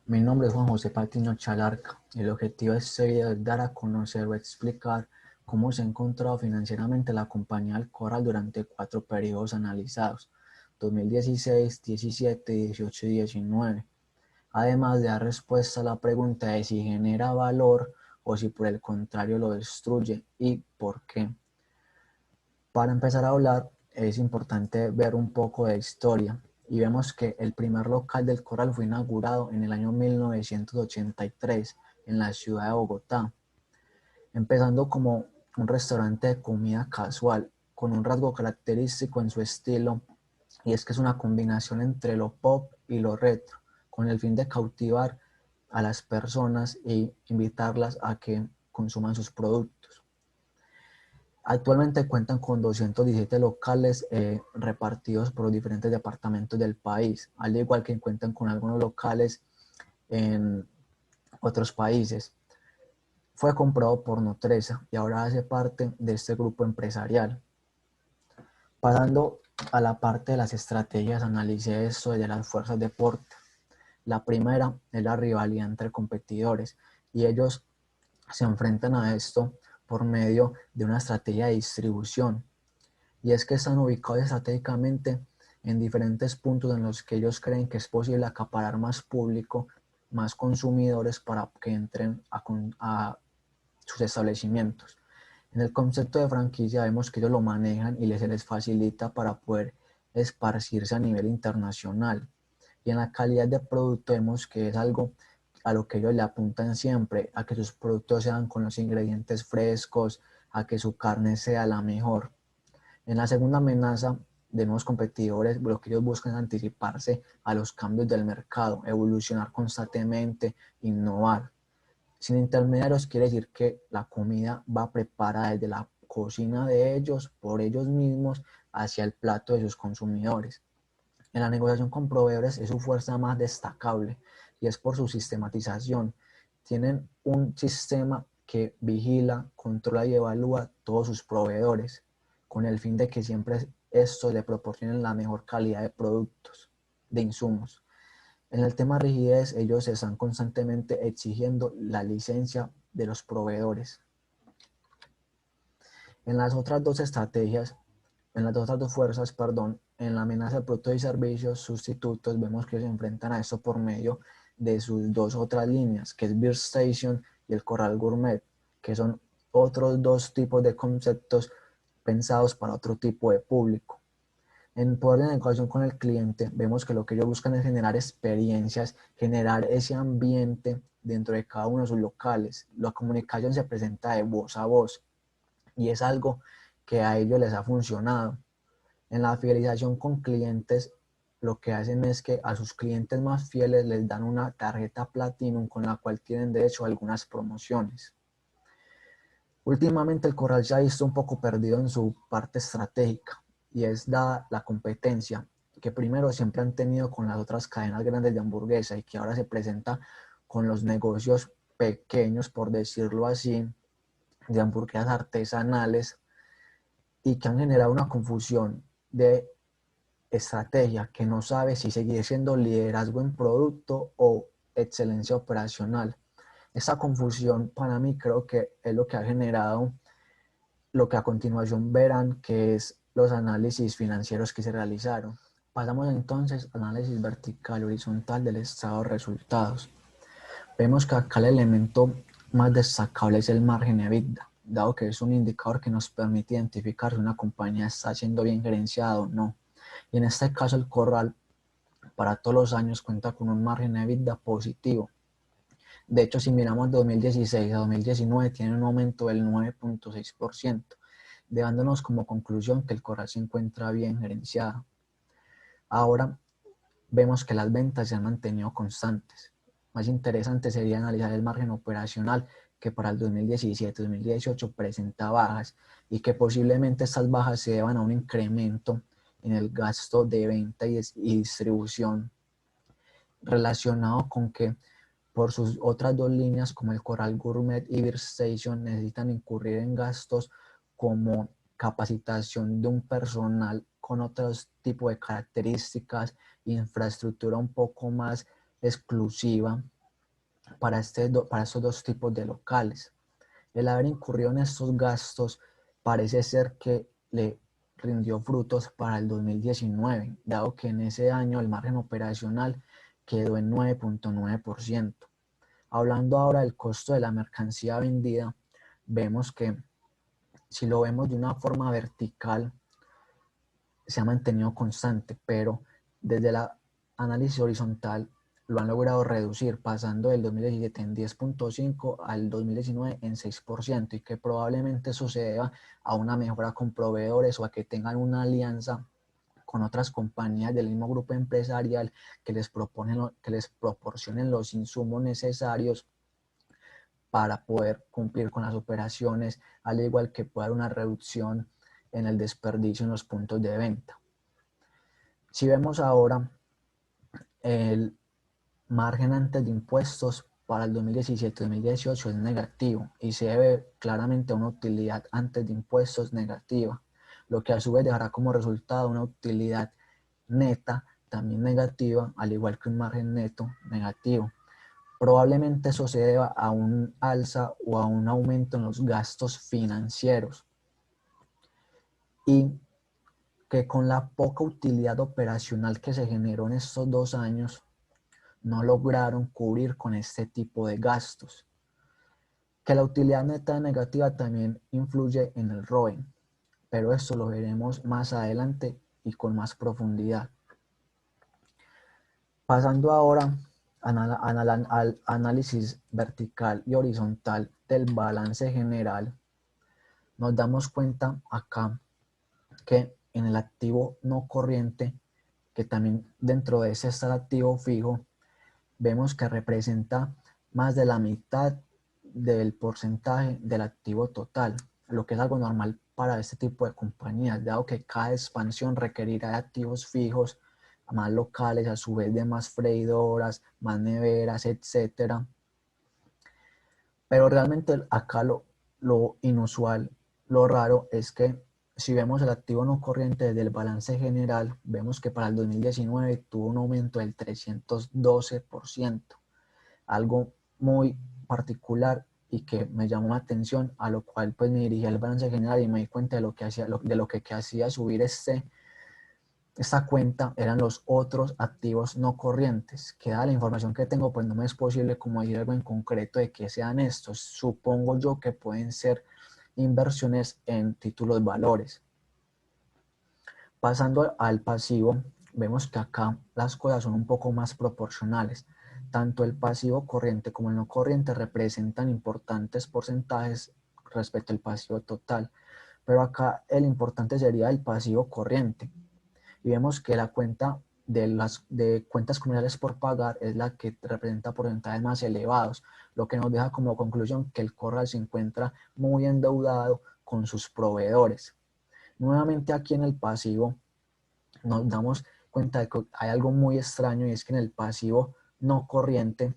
Mi nombre es Juan José Patiño Chalarca. El objetivo de este video es dar a conocer o explicar cómo se ha encontrado financieramente la compañía del Corral durante 4 periodos analizados: 2016, 17, 18 y 19. Además de dar respuesta a la pregunta de si genera valor o si por el contrario lo destruye y por qué. Para empezar a hablar, es importante ver un poco de historia y vemos que el primer local del Corral fue inaugurado en el año 1983 en la ciudad de Bogotá, empezando como un restaurante de comida casual con un rasgo característico en su estilo, y es que es una combinación entre lo pop y lo retro, con el fin de cautivar a las personas e invitarlas a que consuman sus productos. Actualmente cuentan con 217 locales repartidos por los diferentes departamentos del país, al igual que cuentan con algunos locales en otros países. Fue comprado por Nutresa y ahora hace parte de este grupo empresarial. Pasando a la parte de las estrategias, analicé esto desde las fuerzas de Porta. La primera es la rivalidad entre competidores, y ellos se enfrentan a esto por medio de una estrategia de distribución. Y es que están ubicados estratégicamente en diferentes puntos en los que ellos creen que es posible acaparar más público, más consumidores para que entren a sus establecimientos. En el concepto de franquicia vemos que ellos lo manejan y se les facilita para poder esparcirse a nivel internacional. Y en la calidad de producto vemos que es algo a lo que ellos le apuntan siempre, a que sus productos sean con los ingredientes frescos, a que su carne sea la mejor. En la segunda amenaza de nuevos competidores, lo que ellos buscan es anticiparse a los cambios del mercado, evolucionar constantemente, innovar. Sin intermediarios quiere decir que la comida va preparada desde la cocina de ellos, por ellos mismos, hacia el plato de sus consumidores. En la negociación con proveedores es su fuerza más destacable, y es por su sistematización. Tienen un sistema que vigila, controla y evalúa todos sus proveedores, con el fin de que siempre estos le proporcionen la mejor calidad de productos, de insumos. En el tema rigidez, ellos están constantemente exigiendo la licencia de los proveedores. En las otras dos estrategias, en las otras dos fuerzas, perdón, en la amenaza de productos y servicios sustitutos, vemos que se enfrentan a esto por medio de sus dos otras líneas, que es Beer Station y el Corral Gourmet, que son otros dos tipos de conceptos pensados para otro tipo de público. En poder de negociación con el cliente, vemos que lo que ellos buscan es generar experiencias, generar ese ambiente dentro de cada uno de sus locales. La comunicación se presenta de voz a voz, y es algo que a ellos les ha funcionado. En la fidelización con clientes, lo que hacen es que a sus clientes más fieles les dan una tarjeta Platinum con la cual tienen derecho a algunas promociones. Últimamente el Corral se ha visto un poco perdido en su parte estratégica, y es dada la competencia que primero siempre han tenido con las otras cadenas grandes de hamburguesa, y que ahora se presenta con los negocios pequeños, por decirlo así, de hamburguesas artesanales, y que han generado una confusión de estrategia que no sabe si seguir siendo liderazgo en producto o excelencia operacional. Esa confusión para mí creo que es lo que ha generado lo que a continuación verán, que es los análisis financieros que se realizaron. Pasamos entonces al análisis vertical y horizontal del estado de resultados. Vemos que acá el elemento más destacable es el margen EBITDA, dado que es un indicador que nos permite identificar si una compañía está siendo bien gerenciada o no. Y en este caso el Corral para todos los años cuenta con un margen EBITDA positivo. De hecho, si miramos de 2016 a 2019, tiene un aumento del 9.6%, dejándonos como conclusión que el Corral se encuentra bien gerenciado. Ahora vemos que las ventas se han mantenido constantes. Más interesante sería analizar el margen operacional, que para el 2017-2018 presenta bajas, y que posiblemente estas bajas se deban a un incremento en el gasto de venta y distribución, relacionado con que por sus otras dos líneas, como el Corral Gourmet y Beer Station, necesitan incurrir en gastos como capacitación de un personal con otros tipos de características, infraestructura un poco más exclusiva, para estos dos tipos de locales. El haber incurrido en estos gastos parece ser que le rindió frutos para el 2019, dado que en ese año el margen operacional quedó en 9.9%. Hablando ahora del costo de la mercancía vendida, vemos que si lo vemos de una forma vertical, se ha mantenido constante, pero desde el análisis horizontal lo han logrado reducir, pasando del 2017 en 10.5 al 2019 en 6%, y que probablemente eso se deba a una mejora con proveedores o a que tengan una alianza con otras compañías del mismo grupo empresarial que les proporcionen los insumos necesarios para poder cumplir con las operaciones, al igual que pueda haber una reducción en el desperdicio en los puntos de venta. Si vemos ahora el margen antes de impuestos para el 2017-2018 es negativo y se debe claramente a una utilidad antes de impuestos negativa, lo que a su vez dejará como resultado una utilidad neta también negativa, al igual que un margen neto negativo. Probablemente eso se deba a un alza o a un aumento en los gastos financieros, y que con la poca utilidad operacional que se generó en estos 2 años, no lograron cubrir con este tipo de gastos. Que la utilidad neta negativa también influye en el ROE, pero esto lo veremos más adelante y con más profundidad. Pasando ahora al análisis vertical y horizontal del balance general, nos damos cuenta acá que en el activo no corriente, que también dentro de ese está el activo fijo, vemos que representa más de la mitad del porcentaje del activo total, lo que es algo normal para este tipo de compañías, dado que cada expansión requerirá de activos fijos, más locales, a su vez de más freidoras, más neveras, etc. Pero realmente acá lo inusual, lo raro es que si vemos el activo no corriente del balance general, vemos que para el 2019 tuvo un aumento del 312%, algo muy particular y que me llamó la atención, a lo cual pues me dirigí al balance general y me di cuenta de lo que hacía subir esta cuenta eran los otros activos no corrientes. Que dada la información que tengo, pues no me es posible como decir algo en concreto de que sean estos. Supongo yo que pueden ser inversiones en títulos valores. Pasando al pasivo, vemos que acá las cosas son un poco más proporcionales. Tanto el pasivo corriente como el no corriente representan importantes porcentajes respecto al pasivo total, pero acá el importante sería el pasivo corriente. Y vemos que la cuenta de cuentas comerciales por pagar es la que representa porcentajes más elevados, lo que nos deja como conclusión que el Corral se encuentra muy endeudado con sus proveedores. Nuevamente aquí en el pasivo nos damos cuenta de que hay algo muy extraño, y es que en el pasivo no corriente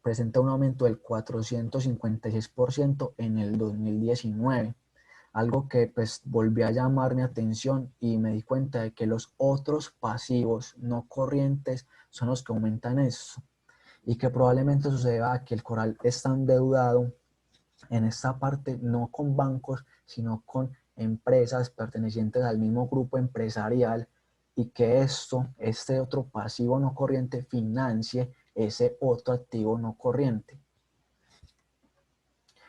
presenta un aumento del 456% en el 2019, algo que pues volvió a llamar mi atención y me di cuenta de que los otros pasivos no corrientes son los que aumentan eso, y que probablemente suceda a que el Corral está endeudado en esta parte no con bancos, sino con empresas pertenecientes al mismo grupo empresarial, y que este otro pasivo no corriente financie ese otro activo no corriente.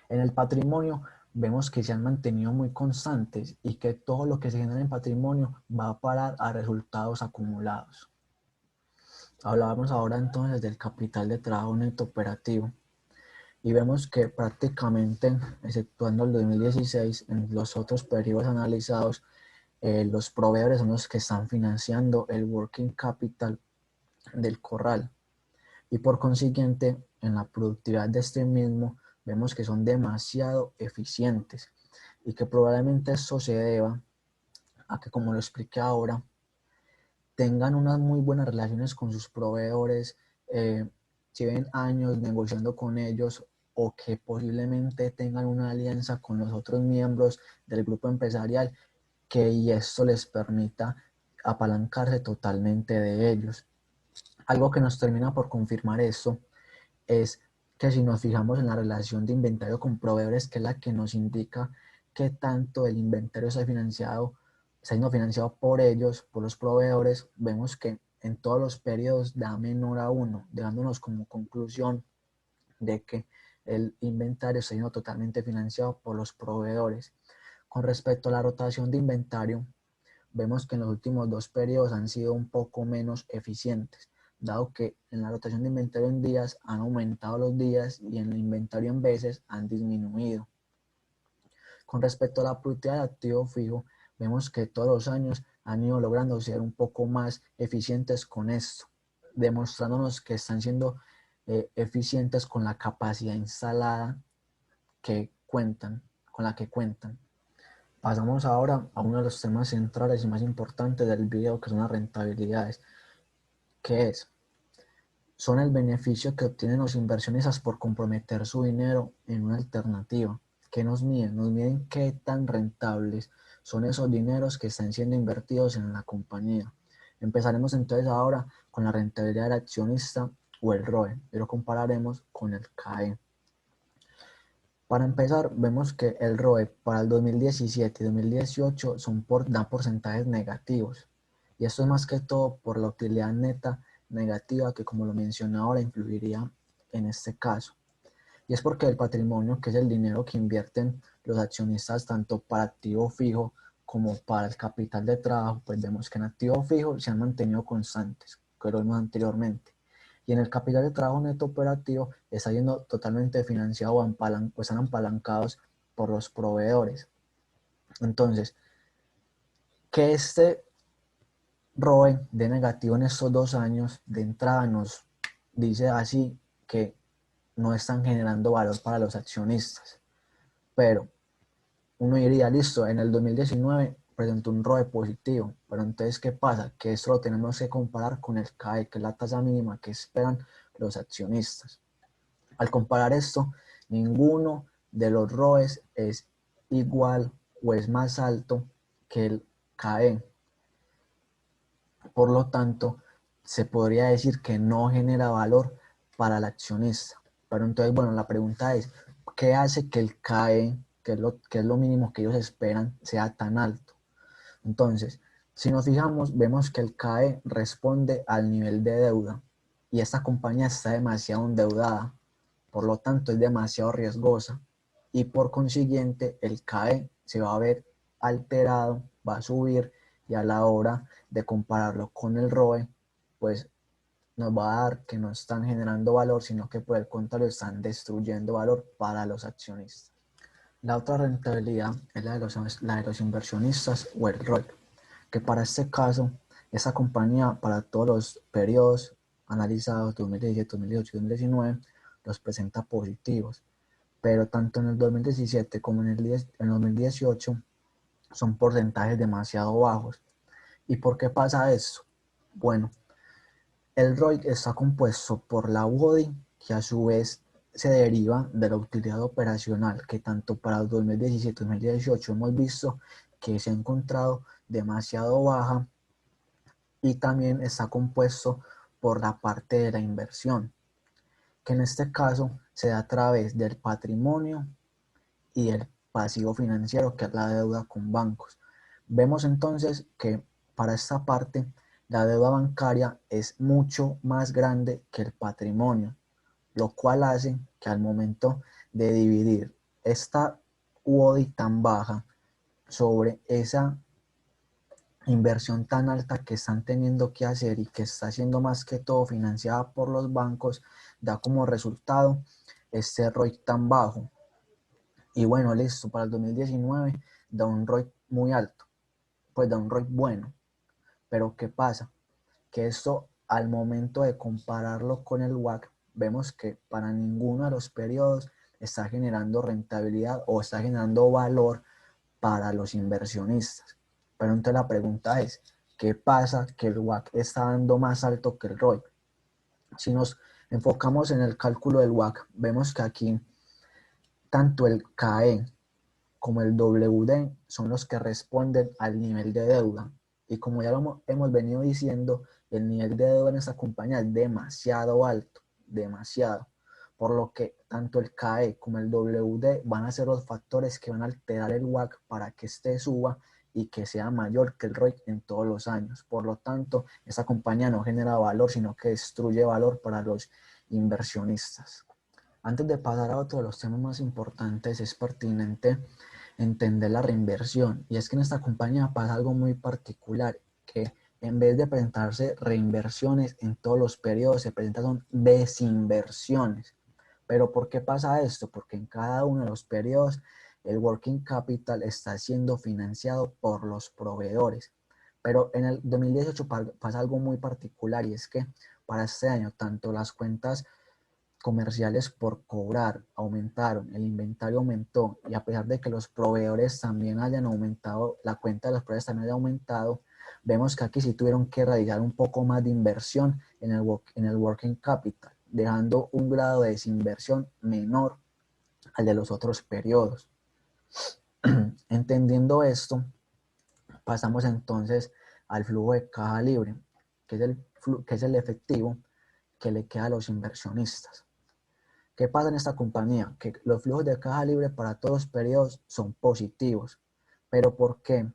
En el patrimonio vemos que se han mantenido muy constantes y que todo lo que se genera en patrimonio va a parar a resultados acumulados. Hablábamos ahora entonces del capital de trabajo neto operativo, y vemos que prácticamente, exceptuando el 2016, en los otros periodos analizados, los proveedores son los que están financiando el working capital del Corral, y por consiguiente en la productividad de este mismo vemos que son demasiado eficientes, y que probablemente esto se deba a que, como lo expliqué ahora, tengan unas muy buenas relaciones con sus proveedores, lleven años negociando con ellos, o que posiblemente tengan una alianza con los otros miembros del grupo empresarial, y esto les permita apalancarse totalmente de ellos. Algo que nos termina por confirmar eso es que si nos fijamos en la relación de inventario con proveedores, que es la que nos indica qué tanto el inventario está siendo financiado por ellos, por los proveedores, vemos que en todos los periodos da menor a 1, dejándonos como conclusión de que el inventario está siendo totalmente financiado por los proveedores. Con respecto a la rotación de inventario, vemos que en los últimos 2 periodos han sido un poco menos eficientes, dado que en la rotación de inventario en días han aumentado los días y en el inventario en veces han disminuido. Con respecto a la productividad del activo fijo, vemos que todos los años han ido logrando ser un poco más eficientes con esto, demostrándonos que están siendo eficientes con la capacidad instalada con la que cuentan. Pasamos ahora a uno de los temas centrales y más importantes del video, que son las rentabilidades. ¿Qué es? Son el beneficio que obtienen los inversionistas por comprometer su dinero en una alternativa. ¿Qué nos miden? Nos miden qué tan rentables son esos dineros que están siendo invertidos en la compañía. Empezaremos entonces ahora con la rentabilidad del accionista o el ROE, y lo compararemos con el CAE. Para empezar, vemos que el ROE para el 2017 y 2018 dan porcentajes negativos. Y esto es más que todo por la utilidad neta negativa que, como lo mencioné ahora, influiría en este caso. Y es porque el patrimonio, que es el dinero que invierten los accionistas tanto para activo fijo como para el capital de trabajo, pues vemos que en activo fijo se han mantenido constantes, que lo vimos anteriormente. Y en el capital de trabajo neto operativo está siendo totalmente financiado o están apalancados por los proveedores. Entonces, que este ROE de negativo en estos 2 años de entrada nos dice así que no están generando valor para los accionistas. Pero uno diría, listo, en el 2019 presentó un ROE positivo, pero entonces, ¿qué pasa? Que esto lo tenemos que comparar con el CAE, que es la tasa mínima que esperan los accionistas. Al comparar esto, ninguno de los ROEs es igual o es más alto que el CAE. Por lo tanto, se podría decir que no genera valor para el accionista. Pero entonces, bueno, la pregunta es, ¿qué hace que el CAE, que es lo mínimo que ellos esperan, sea tan alto? Entonces, si nos fijamos, vemos que el CAE responde al nivel de deuda y esta compañía está demasiado endeudada, por lo tanto es demasiado riesgosa y por consiguiente el CAE se va a ver alterado, va a subir y a la hora de compararlo con el ROE, pues nos va a dar que no están generando valor, sino que por el contrario están destruyendo valor para los accionistas. La otra rentabilidad es la de los inversionistas o el ROE, que para este caso, esta compañía para todos los periodos analizados, 2017, 2018 y 2019, los presenta positivos, pero tanto en el 2017 como en el 2018 son porcentajes demasiado bajos. ¿Y por qué pasa esto? Bueno, el ROIC está compuesto por la UODI, que a su vez se deriva de la utilidad operacional, que tanto para el 2017 y 2018 hemos visto que se ha encontrado demasiado baja, y también está compuesto por la parte de la inversión, que en este caso se da a través del patrimonio y el pasivo financiero, que es la deuda con bancos. Vemos entonces que para esta parte la deuda bancaria es mucho más grande que el patrimonio, lo cual hace que al momento de dividir esta UODI tan baja sobre esa inversión tan alta que están teniendo que hacer y que está siendo más que todo financiada por los bancos, da como resultado este ROIC tan bajo. Y bueno, listo, para el 2019 da un ROIC muy alto, pues da un ROIC bueno. Pero ¿qué pasa? Que esto, al momento de compararlo con el WACC, vemos que para ninguno de los periodos está generando rentabilidad o está generando valor para los inversionistas. Pero entonces la pregunta es, ¿qué pasa que el WACC está dando más alto que el ROIC? Si nos enfocamos en el cálculo del WACC, vemos que aquí tanto el CAE como el WD son los que responden al nivel de deuda. Y como ya lo hemos venido diciendo, el nivel de deuda en esta compañía es demasiado alto, demasiado. por lo que tanto el KE como el WD van a ser los factores que van a alterar el WACC para que este suba y que sea mayor que el ROIC en todos los años. Por lo tanto, esta compañía no genera valor, sino que destruye valor para los inversionistas. Antes de pasar a otro de los temas más importantes, es pertinente entender la reinversión. Y es que en esta compañía pasa algo muy particular, que en vez de presentarse reinversiones en todos los periodos, se presentan desinversiones. ¿Pero por qué pasa esto? Porque en cada uno de los periodos el working capital está siendo financiado por los proveedores. Pero en el 2018 pasa algo muy particular, y es que para este año tanto las cuentas comerciales por cobrar aumentaron, el inventario aumentó, y a pesar de que los proveedores también hayan aumentado, la cuenta de los proveedores también haya aumentado, vemos que aquí sí tuvieron que realizar un poco más de inversión en el working capital, dejando un grado de desinversión menor al de los otros periodos. Entendiendo esto, pasamos entonces al flujo de caja libre, que es el efectivo que le queda a los inversionistas. ¿Qué pasa en esta compañía? Que los flujos de caja libre para todos los periodos son positivos. ¿Pero por qué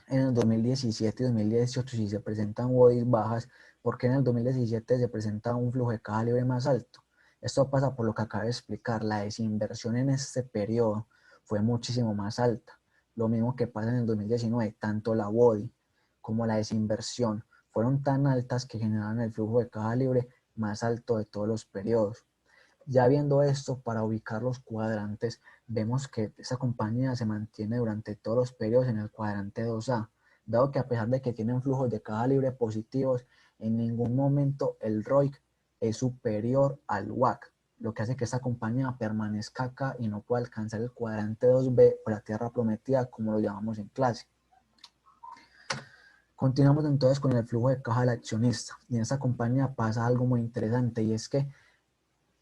en el 2017 y 2018 si se presentan WODIs bajas? ¿Por qué en el 2017 se presenta un flujo de caja libre más alto? Esto pasa por lo que acabo de explicar. La desinversión en este periodo fue muchísimo más alta. Lo mismo que pasa en el 2019. Tanto la WODI como la desinversión fueron tan altas que generaron el flujo de caja libre más alto de todos los periodos. Ya viendo esto, para ubicar los cuadrantes, vemos que esa compañía se mantiene durante todos los periodos en el cuadrante 2A, dado que a pesar de que tienen flujos de caja libre positivos, en ningún momento el ROIC es superior al WACC, lo que hace que esta compañía permanezca acá y no pueda alcanzar el cuadrante 2B o la tierra prometida, como lo llamamos en clase. Continuamos entonces con el flujo de caja del accionista, y en esta compañía pasa algo muy interesante, y es que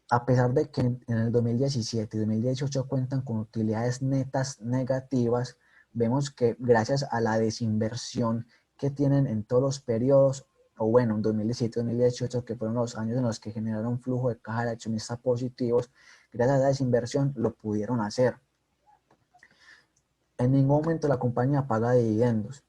a pesar de que en el 2017 y 2018 cuentan con utilidades netas negativas, vemos que gracias a la desinversión que tienen en todos los periodos, o bueno, en 2017 y 2018, que fueron los años en los que generaron flujo de caja de accionistas positivos, gracias a la desinversión lo pudieron hacer. En ningún momento la compañía paga dividendos.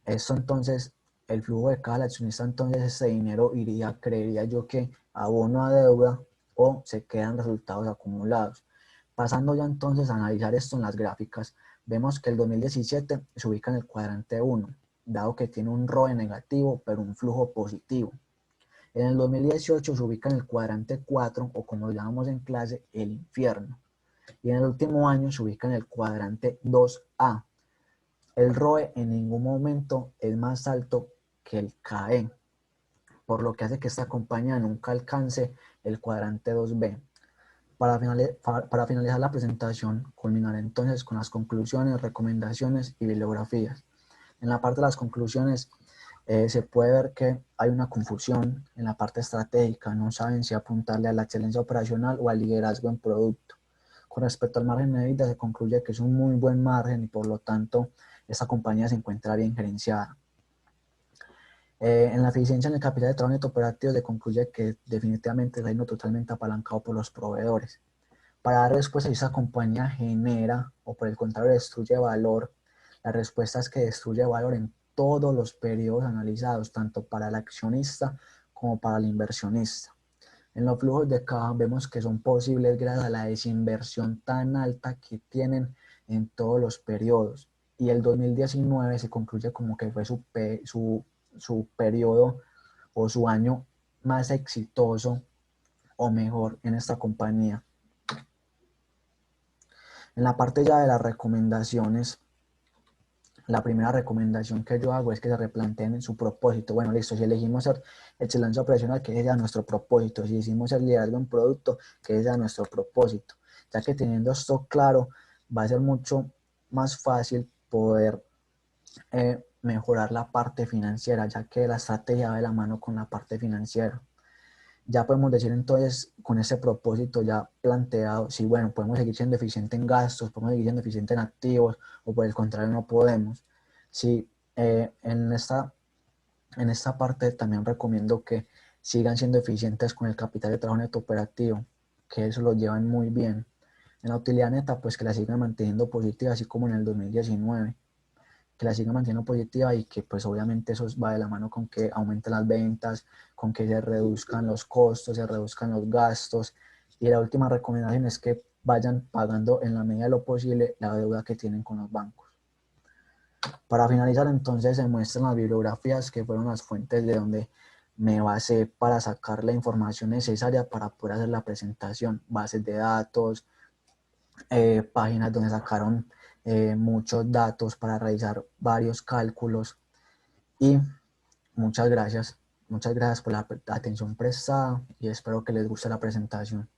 Esto entonces, el flujo de caja del accionista, entonces ese dinero iría, creería yo, que abono a deuda o se quedan resultados acumulados. Pasando ya entonces a analizar esto en las gráficas, vemos que el 2017 se ubica en el cuadrante 1, dado que tiene un ROE negativo pero un flujo positivo. En el 2018 se ubica en el cuadrante 4, o como lo llamamos en clase, el infierno. Y en el último año se ubica en el cuadrante 2A. El ROE en ningún momento es más alto que el KE, por lo que hace que esta compañía nunca alcance el cuadrante 2B. Para finalizar la presentación, culminaré entonces con las conclusiones, recomendaciones y bibliografías. En la parte de las conclusiones se puede ver que hay una confusión en la parte estratégica, no saben si apuntarle a la excelencia operacional o al liderazgo en producto. Con respecto al margen de EBITDA, se concluye que es un muy buen margen y por lo tanto esta compañía se encuentra bien gerenciada. En la eficiencia en el capital de trabajo neto operativo se concluye que definitivamente está siendo totalmente apalancado por los proveedores. Para dar respuesta si esa compañía genera o por el contrario destruye valor, la respuesta es que destruye valor en todos los periodos analizados, tanto para el accionista como para el inversionista. En los flujos de caja vemos que son posibles gracias a la desinversión tan alta que tienen en todos los periodos. Y el 2019 se concluye como que fue su periodo o su año más exitoso o mejor en esta compañía. En la parte ya de las recomendaciones, la primera recomendación que yo hago es que se replanteen su propósito. Bueno, listo, si elegimos ser excelencia operacional, que ese sea nuestro propósito. Si decimos ser liderazgo en producto, que ese sea nuestro propósito. Ya que teniendo esto claro, va a ser mucho más fácil poder mejorar la parte financiera, ya que la estrategia va de la mano con la parte financiera. Ya podemos decir entonces, con ese propósito ya planteado, si bueno, podemos seguir siendo eficientes en gastos, podemos seguir siendo eficientes en activos, o por el contrario no podemos. Si en esta parte también recomiendo que sigan siendo eficientes con el capital de trabajo neto operativo, que eso lo llevan muy bien. En la utilidad neta, pues que la sigan manteniendo positiva, así como en el 2019, que la sigan manteniendo positiva y que pues obviamente eso va de la mano con que aumenten las ventas, con que se reduzcan los costos, se reduzcan los gastos. Y la última recomendación es que vayan pagando en la medida de lo posible la deuda que tienen con los bancos. Para finalizar, entonces se muestran las bibliografías que fueron las fuentes de donde me basé para sacar la información necesaria para poder hacer la presentación, bases de datos, páginas donde sacaron muchos datos para realizar varios cálculos y muchas gracias por la atención prestada y espero que les guste la presentación.